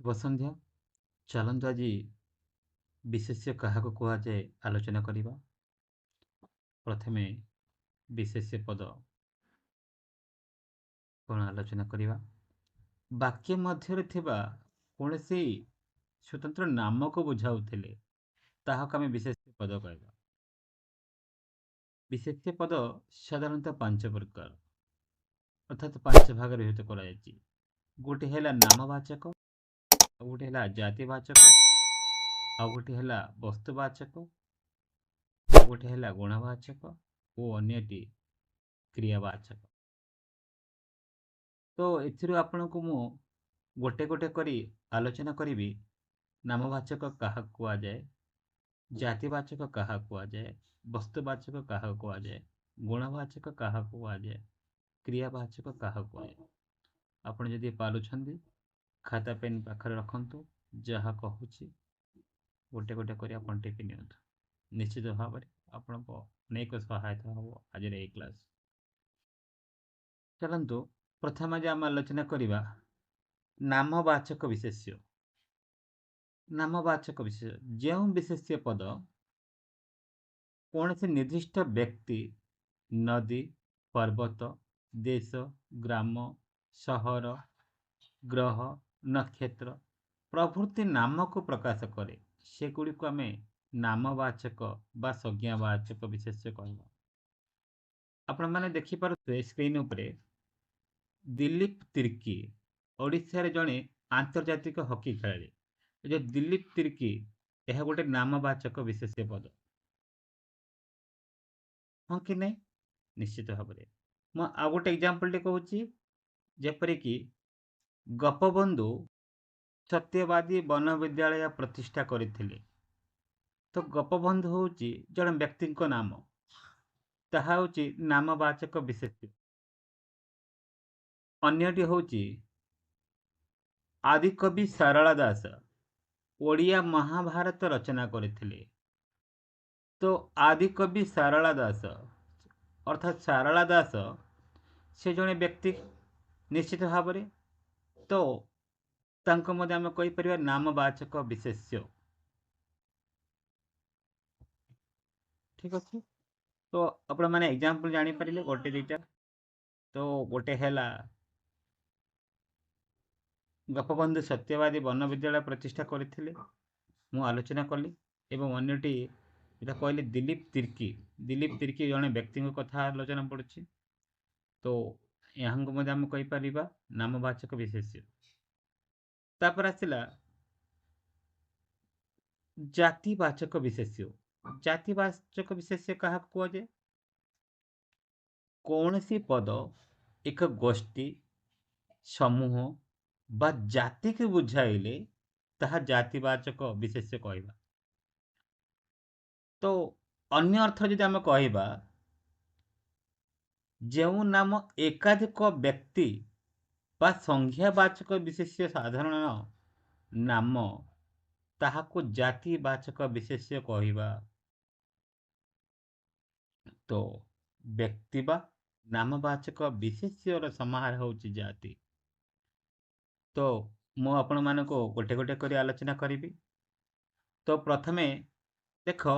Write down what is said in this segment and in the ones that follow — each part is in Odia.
शुभ सन्ध्या। चलନ୍ତୁ ଆଜି ବିଶେଷ୍ୟ କାହାକୁ କୁହାଯାଏ ଆଲୋଚନା କରିବା। ପ୍ରଥମେ ବିଶେଷ୍ୟ ପଦ କ'ଣ ଆଲୋଚନା କରିବା। ବାକ୍ୟ ମଧ୍ୟରେ ଥିବା କୌଣସି ସ୍ୱତନ୍ତ୍ର ନାମକୁ ବୁଝାଉଥିଲେ ତାହାକୁ ଆମେ ବିଶେଷ୍ୟ ପଦ କହିବା। ବିଶେଷ୍ୟ ପଦ ସାଧାରଣତଃ 5 ପ୍ରକାର, ଅର୍ଥାତ୍ 5 ଭାଗରେ ବିଭକ୍ତ କରାଯାଇଛି। ଗୋଟିଏ ହେଲା ନାମବାଚକ, ଆଉ ଗୋଟିଏ ହେଲା ଜାତିବାଚକ, ଆଉ ଗୋଟିଏ ହେଲା ବସ୍ତୁବାଚକ, ଆଉ ଗୋଟିଏ ହେଲା ଗୁଣବାଚକ ଓ ଅନ୍ୟଟି କ୍ରିୟାବାଚକ। ତ ଏଥିରୁ ଆପଣଙ୍କୁ ମୁଁ ଗୋଟେ ଗୋଟେ କରି ଆଲୋଚନା କରିବି। ନାମବାଚକ କାହାକୁ କୁହାଯାଏ, ଜାତିବାଚକ କାହାକୁ କୁହାଯାଏ, ବସ୍ତୁବାଚକ କାହାକୁ କୁହାଯାଏ, ଗୁଣବାଚକ କାହାକୁ କୁହାଯାଏ, କ୍ରିୟାବାଚକ କାହାକୁ କୁହାଯାଏ। ଆପଣ ଯଦି ପାରୁଛନ୍ତି ଖାତା ପେନ୍ ପାଖରେ ରଖନ୍ତୁ। ଯାହା କହୁଛି ଗୋଟେ ଗୋଟେ କରି ଆପଣ ଟିପି ନିଅନ୍ତୁ। ନିଶ୍ଚିତ ଭାବରେ ଆପଣଙ୍କ ଅନେକ ସହାୟତା ହେବ ଆଜିର ଏହି କ୍ଲାସ୍। ଚାଲନ୍ତୁ ପ୍ରଥମେ ଯେ ଆମେ ଆଲୋଚନା କରିବା ନାମବାଚକ ବିଶେଷ୍ୟ। ନାମବାଚକ ବିଶେଷ୍ୟ ଯେଉଁ ବିଶେଷ୍ୟ ପଦ କୌଣସି ନିର୍ଦ୍ଦିଷ୍ଟ ବ୍ୟକ୍ତି, ନଦୀ, ପର୍ବତ, ଦେଶ, ଗ୍ରାମ, ସହର, ଗ୍ରହ, ନକ୍ଷତ୍ର ପ୍ରଭୃତି ନାମକୁ ପ୍ରକାଶ କରେ ସେଗୁଡ଼ିକୁ ଆମେ ନାମବାଚକ ବା ସଂଜ୍ଞାବାଚକ ବିଶେଷ୍ୟ କହିବା। ଆପଣମାନେ ଦେଖିପାରୁଥିବେ ସ୍କ୍ରିନ୍ ଉପରେ ଦିଲ୍ଲୀପ ତିର୍କୀ ଓଡ଼ିଶାରେ ଜଣେ ଆନ୍ତର୍ଜାତିକ ହକି ଖେଳାଳି। ଏ ଯେଉଁ ଦିଲ୍ଲୀପ ତିର୍କୀ, ଏହା ଗୋଟେ ନାମବାଚକ ବିଶେଷ୍ୟ ପଦ, ହଁ କି ନାହିଁ? ନିଶ୍ଚିତ ଭାବରେ। ମୁଁ ଆଉ ଗୋଟେ ଏକ୍ଜାମ୍ପଲଟେ କହୁଛି, ଯେପରିକି ଗୋପବନ୍ଧୁ ସତ୍ୟବାଦୀ ବନ ବିଦ୍ୟାଳୟ ପ୍ରତିଷ୍ଠା କରିଥିଲେ। ତ ଗୋପବନ୍ଧୁ ହେଉଛି ଜଣେ ବ୍ୟକ୍ତିଙ୍କ ନାମ, ତାହା ହେଉଛି ନାମବାଚକ ବିଶେଷ୍ୟ। ଅନ୍ୟଟି ହେଉଛି ଆଦିକବି ସାରଳା ଦାସ ଓଡ଼ିଆ ମହାଭାରତ ରଚନା କରିଥିଲେ। ତ ଆଦିକବି ସାରଳା ଦାସ ଅର୍ଥାତ୍ ସାରଳା ଦାସ ସେ ଜଣେ ବ୍ୟକ୍ତି ନିଶ୍ଚିତ ଭାବରେ। ତ ତାଙ୍କ ମଧ୍ୟ ଆମେ କହିପାରିବା ନାମବାଚକ ବିଶେଷ୍ୟ। ଠିକ୍ ଅଛି। ତ ଆପଣମାନେ ଏକ୍ଜାମ୍ପଲ୍ ଜାଣିପାରିଲେ ଗୋଟେ ଦୁଇଟା। ତ ଗୋଟେ ହେଲା ଗୋପବନ୍ଧୁ ସତ୍ୟବାଦୀ ବନ ବିଦ୍ୟାଳୟ ପ୍ରତିଷ୍ଠା କରିଥିଲେ, ମୁଁ ଆଲୋଚନା କଲି। ଏବଂ ଅନ୍ୟଟି ଏଇଟା କହିଲେ ଦିଲ୍ଲୀପ ତିର୍କୀ। ଦିଲ୍ଲୀପ ତିର୍କୀ ଜଣେ ବ୍ୟକ୍ତିଙ୍କ କଥା ଆଲୋଚନା ପଡ଼ୁଛି। ତ ଏହାଙ୍କୁ ମଧ୍ୟ ଆମେ କହିପାରିବା ନାମବାଚକ ବିଶେଷ୍ୟ। ତାପରେ ଆସିଲା ଜାତିବାଚକ ବିଶେଷ୍ୟ। ଜାତିବାଚକ ବିଶେଷ୍ୟ କାହାକୁ କୁହାଯାଏ? କୌଣସି ପଦ ଏକ ଗୋଷ୍ଠୀ, ସମୂହ ବା ଜାତିକୁ ବୁଝାଇଲେ ତାହା ଜାତିବାଚକ ବିଶେଷ୍ୟ କହିବା। ତ ଅନ୍ୟ ଅର୍ଥ ଯଦି ଆମେ କହିବା, ଯେଉଁ ନାମ ଏକାଧିକ ବ୍ୟକ୍ତି ବା ସଂଖ୍ୟାବାଚକ ବିଶେଷ୍ୟ ସାଧାରଣ ନାମ, ତାହାକୁ ଜାତିବାଚକ ବିଶେଷ୍ୟ କହିବା। ତ ବ୍ୟକ୍ତି ବା ନାମବାଚକ ବିଶେଷ୍ୟର ସମାହାର ହେଉଛି ଜାତି। ତ ମୁଁ ଆପଣମାନଙ୍କୁ ଗୋଟେ ଗୋଟେ କରି ଆଲୋଚନା କରିବି। ତ ପ୍ରଥମେ ଦେଖ,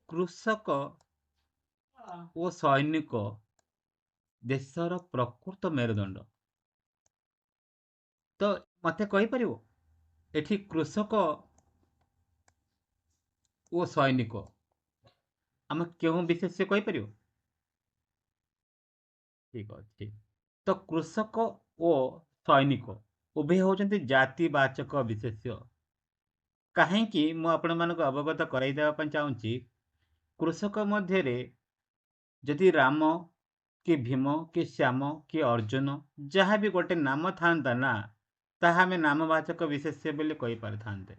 କୃଷକ ଓ ସୈନିକ ଦେଶର ପ୍ରକୃତ ମେରୁଦଣ୍ଡ। ତ ମୋତେ କହିପାରିବ ଏଠି କୃଷକ ଓ ସୈନିକ ଆମେ କେଉଁ ବିଶେଷ୍ୟ କହିପାରିବ? ଠିକ୍ ଅଛି। ତ କୃଷକ ଓ ସୈନିକ ଉଭୟ ହେଉଛନ୍ତି ଜାତିବାଚକ ବିଶେଷ୍ୟ। କାହିଁକି ମୁଁ ଆପଣମାନଙ୍କୁ ଅବଗତ କରାଇଦେବା ପାଇଁ ଚାହୁଁଛି, କୃଷକ ମଧ୍ୟରେ ଯଦି ରାମ କି ଭୀମ କି ଶ୍ୟାମ କି ଅର୍ଜୁନ ଯାହା ବି ଗୋଟେ ନାମ ଥାନ୍ତା ନା, ତାହା ଆମେ ନାମବାଚକ ବିଶେଷ୍ୟ ବୋଲି କହିପାରିଥାନ୍ତେ।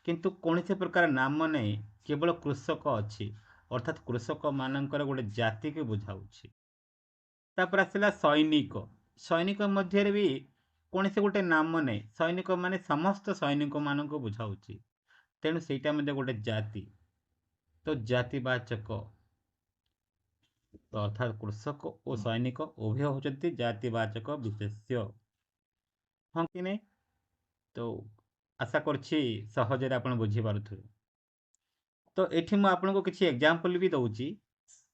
କିନ୍ତୁ କୌଣସି ପ୍ରକାର ନାମ ନାହିଁ, କେବଳ କୃଷକ ଅଛି, ଅର୍ଥାତ୍ କୃଷକମାନଙ୍କର ଗୋଟେ ଜାତିକୁ ବୁଝାଉଛି। ତାପରେ ଆସିଲା ସୈନିକ। ସୈନିକ ମଧ୍ୟରେ ବି କୌଣସି ଗୋଟେ ନାମ ନାହିଁ, ସୈନିକ ମାନେ ସମସ୍ତ ସୈନିକମାନଙ୍କୁ ବୁଝାଉଛି, ତେଣୁ ସେଇଟା ମଧ୍ୟ ଗୋଟେ ଜାତି। ତ ଜାତିବାଚକ, ଅର୍ଥାତ୍ କୃଷକ ଓ ସୈନିକ ଉଭୟ ହେଉଛନ୍ତି ଜାତିବାଚକ ବିଶେଷ୍ୟ, ହଁ କି ନାହିଁ? तो आशा करछि सहजरे आपण बुझी पारुथिबे। तो एठी मैं आपनको किसी एग्जांपल भी दउची,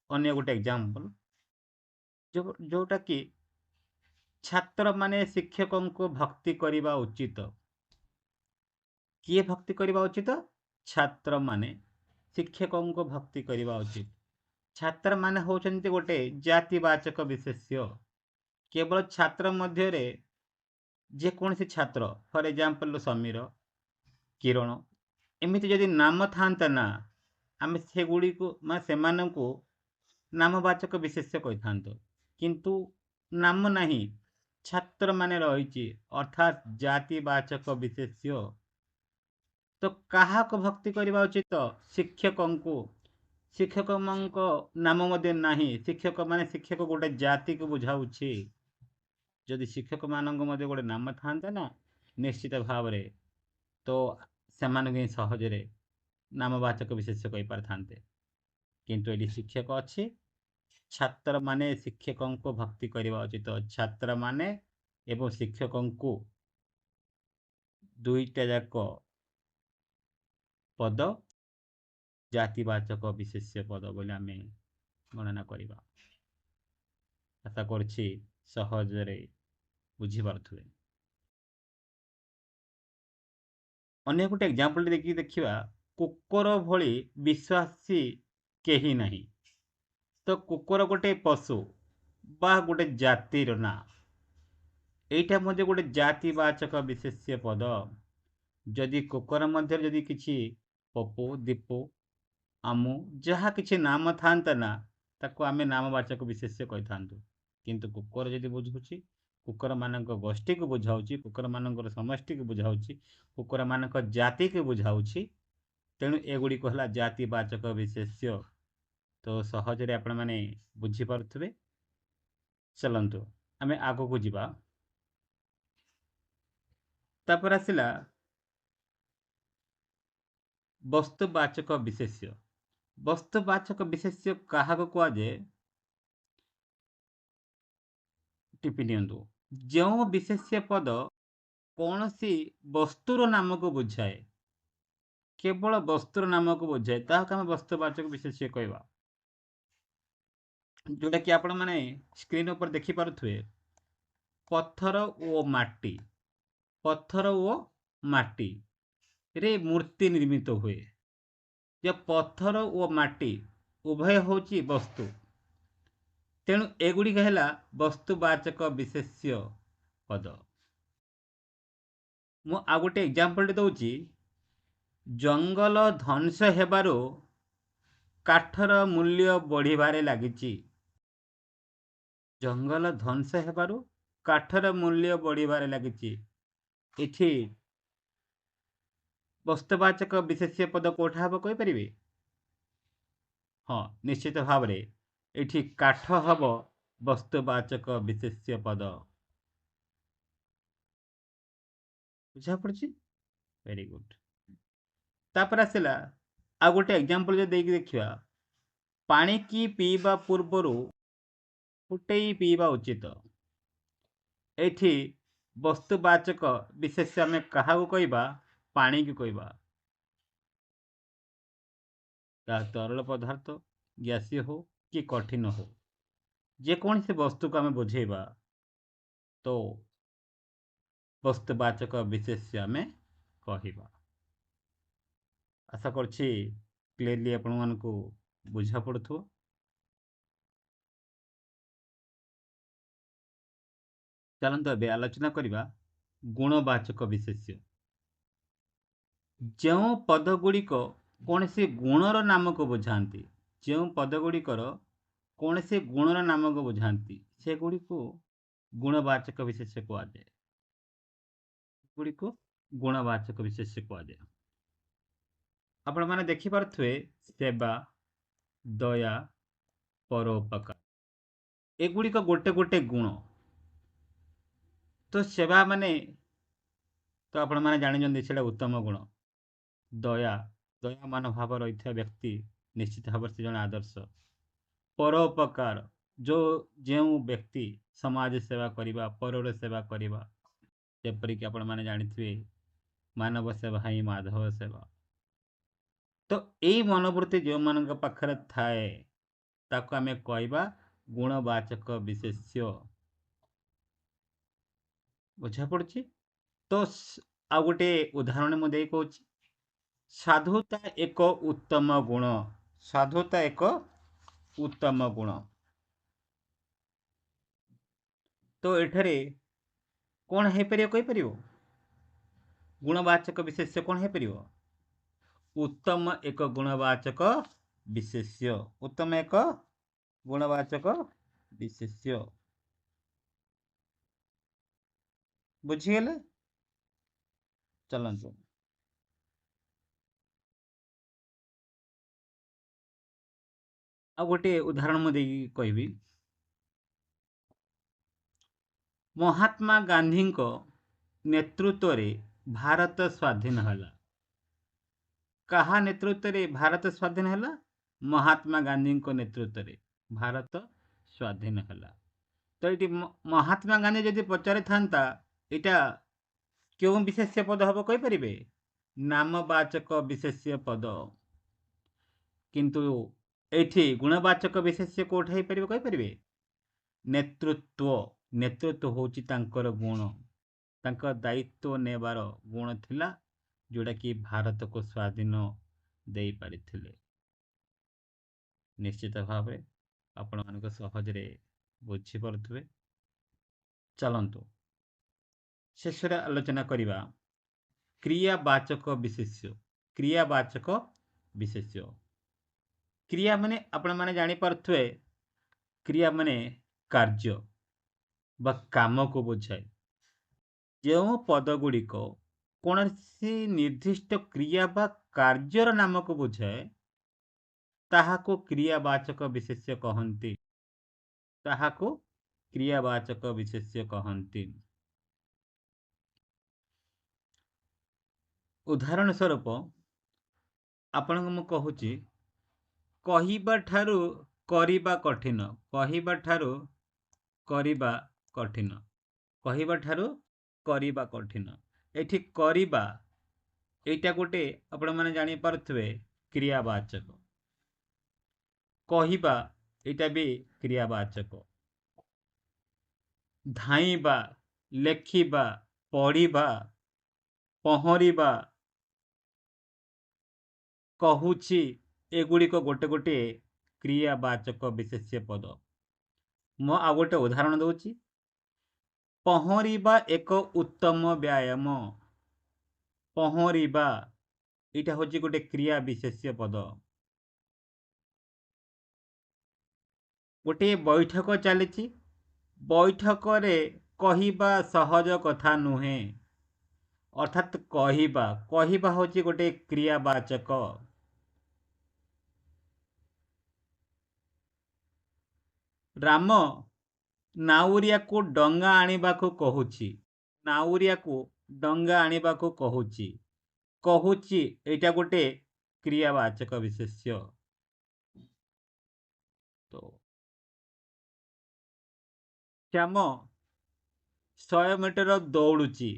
अन्य गोटे एग्जांपल जोटा कि छात्र माने शिक्षकों को भक्ति करिबा उचित। किए भक्ति करिबा उचित? छात्र माने शिक्षकों को भक्ति करिबा उचित। छात्र माने होचंती गोटे जातिवाचक विशेष्य। केवल छात्र मध्य रे जे कौन सी छात्र, फॉर एग्जांपल समीर, किरण, एमिति जदि नाम थांता ना, आमे सेगुड़ी को मा सेमानंकु नामवाचक विशेष्य कहि थांतो। किंतु नाम नहीं, छात्र माने रहिछि अर्थात जातिवाचक विशेष्य। तो काहा को भक्ति करिबा उचित? शिक्षकों को। शिक्षक मनको नाम मध्ये नाही, शिक्षक माने शिक्षक गोटे जाति को बुझाउछि। जदि शिक्षक मानक मध्ये गोटे नाम थांता ना, निश्चित भाव रे तो सेमानके सहजरे नामवाचक विशेष्य कहि पारथान्ते। किंतु एटी शिक्षक अछि, छात्र माने शिक्षकों को भक्ति करिबा उचित। छात्र माने एवं शिक्षकों को दुईटा जाक पद जातिवाचक विशेष्य पद बोली आमे गणना करिबा। आशा करछि सहजरे बुझी पारुथिबे। अन्य गोटे एग्जांपल देखि देखिबा, कुकुर भली विश्वासी केही नाही। तो कुकुर गोटे पशु बा गोटे जातिर ना, एइटा मध्ये गोटे जातिवाचक विशेष्य पद। जदि कुकुर मध्य जदि किछि पपु, दीपु, आमु जहाँ किछि नाम थांता ना, ताको आमे नामवाचक विशेष्य कहि थांतु। किंतु कुकुर जदि बुझुछि, कुकुर मानक गोष्ठी को बुझाउछि, कुकुर मानकर समष्टि को बुझाउछि, कुकुर मानक जाति को बुझाउछि। तेणु एगुड़ी कहला जातिवाचक विशेष्य। तो सहजरे आपण माने बुझी पारुथिबे। चलंतु आमे आगो को जिबा। तापर आसिला वस्तुवाचक विशेष्य। वस्तुवाचक विशेष्य काहाको कुआजे? टिपि नियंतु। जो विशेष्य पद कौन सी वस्तुर नाम को बुझाए, केवल वस्तुर नाम को बुझाए, ताहाको आमे वस्तुवाचक विशेष्य कहबा। जोटा कि आपण माने स्क्रीन ऊपर देखि पारुथुए, पत्थर ओ माटी। पत्थर ओ माटी रे मूर्ति निर्मित हुए। जब पत्थर ओ माटी उभय होची वस्तु, तेणु एगुड़ी कहला वस्तुवाचक विशेष्य पद। मु आ गोटे एग्जांपल दउची, जंगल ध्वंस हेबारो काठर मूल्य बढ़िबारे लागिची। जंगल ध्वंस हेबारो काठर मूल्य बढ़िबारे लागिची। एठी वस्तुवाचक विशेष्य पद कोठा हबो कहि परिबे? हाँ, निश्चित भाव रे एठी काठ हबो वस्तुवाचक विशेष्य पद। बुझा पड़छि? Very good. तापर आसिला आ गोटे एग्जांपल जे देकी देखिबा, पानी की पीबा पूर्वरु फुटेई पीबा उचित। एठी वस्तुवाचक विशेष्य आमे काहाको कहबा? पानी की कहबा। ता तरल पदार्थ गैसीय हो कि कठिन हो, जे कौन से वस्तु को आमे बुझेबा तो वस्तुवाचक विशेष्य आमे कहबा। आशा करछि क्लियरली आपण मानकु बुझा पड़ुथो। चलंतु एबे आलोचना करिबा गुणवाचक विशेष्य। जो पद गुड़िक कौन से गुणर नाम को बुझाती, जो पद गुड़िकर कौन से गुणर नाम को बुझाती, से गुड़ी को गुणवाचक विशेष्य कहुए। गुड़ी को गुणवाचक विशेष्य कहुए। आपण माने देखि पारुथुए, सेवा, दया, परोपकार, एगुड़िक गोटे गोटे गुण। तो सेवा माने तो आपण माने जानि सेटा उत्तम गुण। दया, दया मनोभाव रही व्यक्ति निश्चित भाव से जन आदर्श। परोपकार, जो जो व्यक्ति समाज सेवा करिबा, परर सेवा करिबा, जेपरिक आपण माने जानिथिबे ମାନବ ସେବା ହିଁ ମାଧବ ସେବା। ତ ଏଇ ମନୋବୃତ୍ତି ଯେଉଁମାନଙ୍କ ପାଖରେ ଥାଏ ତାକୁ ଆମେ କହିବା ଗୁଣବାଚକ ବିଶେଷ୍ୟ। ବୁଝା ପଡୁଛି? ତ ଆଉ ଗୋଟେ ଉଦାହରଣ ମୁଁ ଦେଇ କହୁଛି, ସାଧୁତା ଏକ ଉତ୍ତମ ଗୁଣ। ସାଧୁତା ଏକ ଉତ୍ତମ ଗୁଣ। ତ ଏଠାରେ କ'ଣ ହେଇପାରିବ କହିପାରିବ? ଗୁଣବାଚକ ବିଶେଷ୍ୟ କ'ଣ ହେଇପାରିବ? ଉତ୍ତମ ଏକ ଗୁଣବାଚକ ବିଶେଷ୍ୟ। ଉତ୍ତମ ଏକ ଗୁଣବାଚକ ବିଶେଷ୍ୟ। ବୁଝିଗଲେ? ଚଲନ୍ତୁ ଆଉ ଗୋଟେ ଉଦାହରଣ ମୁଁ ଦେଇକି କହିବି। ମହାତ୍ମା ଗାନ୍ଧୀଙ୍କ ନେତୃତ୍ୱରେ ଭାରତ ସ୍ୱାଧୀନ ହେଲା। କାହା ନେତୃତ୍ୱରେ ଭାରତ ସ୍ୱାଧୀନ ହେଲା? ମହାତ୍ମା ଗାନ୍ଧୀଙ୍କ ନେତୃତ୍ୱରେ ଭାରତ ସ୍ୱାଧୀନ ହେଲା। ତ ଏଠି ମହାତ୍ମା ଗାନ୍ଧୀ ଯଦି ପଚାରିଥାନ୍ତା ଏଇଟା କେଉଁ ବିଶେଷ୍ୟ ପଦ ହବ କହିପାରିବେ? ନାମବାଚକ ବିଶେଷ୍ୟ ପଦ। କିନ୍ତୁ ଏଇଠି ଗୁଣବାଚକ ବିଶେଷ୍ୟ କୋଉଠି ହେଇପାରିବ କହିପାରିବେ? ନେତୃତ୍ୱ। ନେତୃତ୍ୱ ହେଉଛି ତାଙ୍କର ଗୁଣ, ତାଙ୍କ ଦାୟିତ୍ୱ ନେବାର ଗୁଣ ଥିଲା, ଯେଉଁଟାକି ଭାରତକୁ ସ୍ୱାଧୀନ ଦେଇପାରିଥିଲେ। ନିଶ୍ଚିତ ଭାବରେ ଆପଣମାନଙ୍କ ସହଜରେ ବୁଝିପାରୁଥିବେ। ଚାଲନ୍ତୁ ଶେଷରେ ଆଲୋଚନା କରିବା କ୍ରିୟାବାଚକ ବିଶେଷ୍ୟ। କ୍ରିୟାବାଚକ ବିଶେଷ୍ୟ। କ୍ରିୟା ମାନେ ଆପଣମାନେ ଜାଣିପାରୁଥିବେ, କ୍ରିୟା ମାନେ କାର୍ଯ୍ୟ ବା କାମକୁ ବୁଝାଏ। ଯେଉଁ ପଦଗୁଡ଼ିକ କୌଣସି ନିର୍ଦ୍ଦିଷ୍ଟ କ୍ରିୟା ବା କାର୍ଯ୍ୟର ନାମକୁ ବୁଝାଏ ତାହାକୁ କ୍ରିୟାବାଚକ ବିଶେଷ୍ୟ କହନ୍ତି। ତାହାକୁ କ୍ରିୟାବାଚକ ବିଶେଷ୍ୟ କହନ୍ତି। ଉଦାହରଣ ସ୍ୱରୂପ ଆପଣଙ୍କୁ ମୁଁ କହୁଛି, କହିବା ଠାରୁ କରିବା କଠିନ। କହିବା ଠାରୁ କରିବା କଠିନ। କହିବା ଠାରୁ କରିବା କଠିନ। ଏଠି କରିବା ଏଇଟା ଗୋଟେ ଆପଣମାନେ ଜାଣିପାରୁଥିବେ କ୍ରିୟାବାଚକ। କହିବା ଏଇଟା ବି କ୍ରିୟାବାଚକ। ଧାଇଁବା, ଲେଖିବା, ପଢ଼ିବା, ପହଁରିବା, କହୁଛି, ଏଗୁଡ଼ିକ ଗୋଟେ ଗୋଟିଏ କ୍ରିୟାବାଚକ ବିଶେଷ୍ୟ ପଦ। ମୁଁ ଆଉ ଗୋଟେ ଉଦାହରଣ ଦେଉଛି, ପହଁରିବା ଏକ ଉତ୍ତମ ବ୍ୟାୟାମ। ପହଁରିବା ଏଇଟା ହେଉଛି ଗୋଟେ କ୍ରିୟା ବିଶେଷ୍ୟ ପଦ। ଗୋଟିଏ ବୈଠକ ଚାଲିଛି, ବୈଠକରେ କହିବା ସହଜ କଥା ନୁହେଁ। ଅର୍ଥାତ୍ କହିବା, କହିବା ହେଉଛି ଗୋଟେ କ୍ରିୟାବାଚକ। ରାମ ନାଉରିଆକୁ ଡଙ୍ଗା ଆଣିବାକୁ କହୁଛି। ନାଉରିଆକୁ ଡଙ୍ଗା ଆଣିବାକୁ କହୁଛି। କହୁଛି ଏଇଟା ଗୋଟେ କ୍ରିୟାବାଚକ ବିଶେଷ୍ୟ। ତ ଶ୍ୟାମ 100 ମିଟର ଦୌଡୁଛି।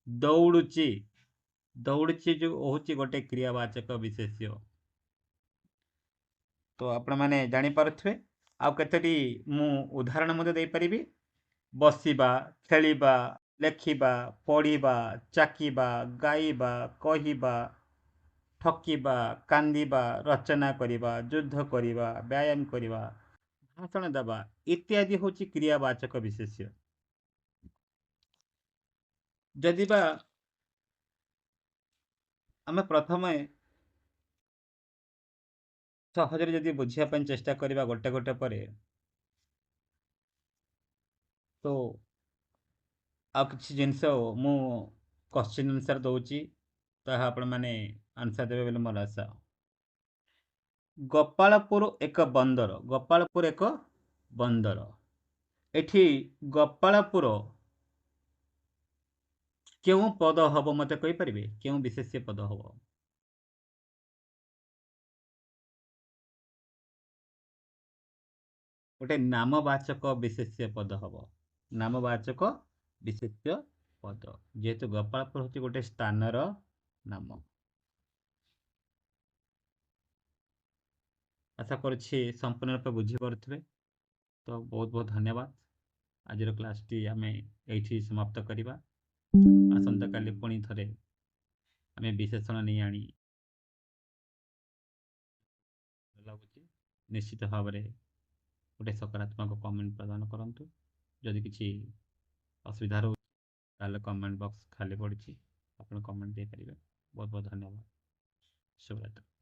ଦୌଡୁଛି, ଦୌଡୁଛି ଯୋଉ ହେଉଛି ଗୋଟେ କ୍ରିୟାବାଚକ ବିଶେଷ୍ୟ। ତ ଆପଣମାନେ ଜାଣିପାରୁଥିବେ। ଆଉ କେତୋଟି ମୁଁ ଉଦାହରଣ ମଧ୍ୟ ଦେଇପାରିବି। ବସିବା, ଖେଳିବା, ଲେଖିବା, ପଢ଼ିବା, ଚାକିବା, ଗାଇବା, କହିବା, ଠକିବା, କାନ୍ଦିବା, ରଚନା କରିବା, ଯୁଦ୍ଧ କରିବା, ବ୍ୟାୟାମ କରିବା, ଭାଷଣ ଦେବା ଇତ୍ୟାଦି ହେଉଛି କ୍ରିୟାବାଚକ ବିଶେଷ୍ୟ। ଯଦି ବା ଆମେ ପ୍ରଥମେ ସହଜରେ ଯଦି ବୁଝିବା ପାଇଁ ଚେଷ୍ଟା କରିବା ଗୋଟେ ଗୋଟେ ପରେ, ତ ଆଉ କିଛି ଜିନିଷ ମୁଁ କ୍ୱେଶ୍ଚିନ୍ ଆନ୍ସର୍ ଦେଉଛି, ତାହା ଆପଣମାନେ ଆନ୍ସର୍ ଦେବେ ବୋଲି ମୋର ଆଶା। ଗୋପାଳପୁର ଏକ ବନ୍ଦର। ଗୋପାଳପୁର ଏକ ବନ୍ଦର। ଏଠି ଗୋପାଳପୁର କେଉଁ ପଦ ହବ ମୋତେ କହିପାରିବେ? କେଉଁ ବିଶେଷ୍ୟ ପଦ ହବ? ଗୋଟେ ନାମବାଚକ ବିଶେଷ୍ୟ ପଦ ହବ। ନାମବାଚକ ବିଶେଷ୍ୟ ପଦ, ଯେହେତୁ ଗୋପାଳପୁର ହେଉଛି ଗୋଟେ ସ୍ଥାନର ନାମ। ଆଶା କରୁଛି ସମ୍ପୂର୍ଣ୍ଣ ରୂପେ ବୁଝିପାରୁଥିବେ। ତ ବହୁତ ବହୁତ ଧନ୍ୟବାଦ। ଆଜିର କ୍ଲାସ୍ଟି ଆମେ ଏଇଠି ସମାପ୍ତ କରିବା। ଆସନ୍ତାକାଲି ପୁଣି ଥରେ ଆମେ ବିଶେଷଣ ନେଇ ଆଣି ଲାଗୁଛି ନିଶ୍ଚିତ ଭାବରେ ଗୋଟେ ସକାରାତ୍ମକ କମେଣ୍ଟ ପ୍ରଦାନ କରନ୍ତୁ। ଯଦି କିଛି ଅସୁବିଧା ରହୁଛି ତାହେଲେ କମେଣ୍ଟ ବକ୍ସ ଖାଲି ପଡ଼ିଛି, ଆପଣ କମେଣ୍ଟ ଦେଇପାରିବେ। ବହୁତ ବହୁତ ଧନ୍ୟବାଦ। ଶୁଭରାତ୍ରି।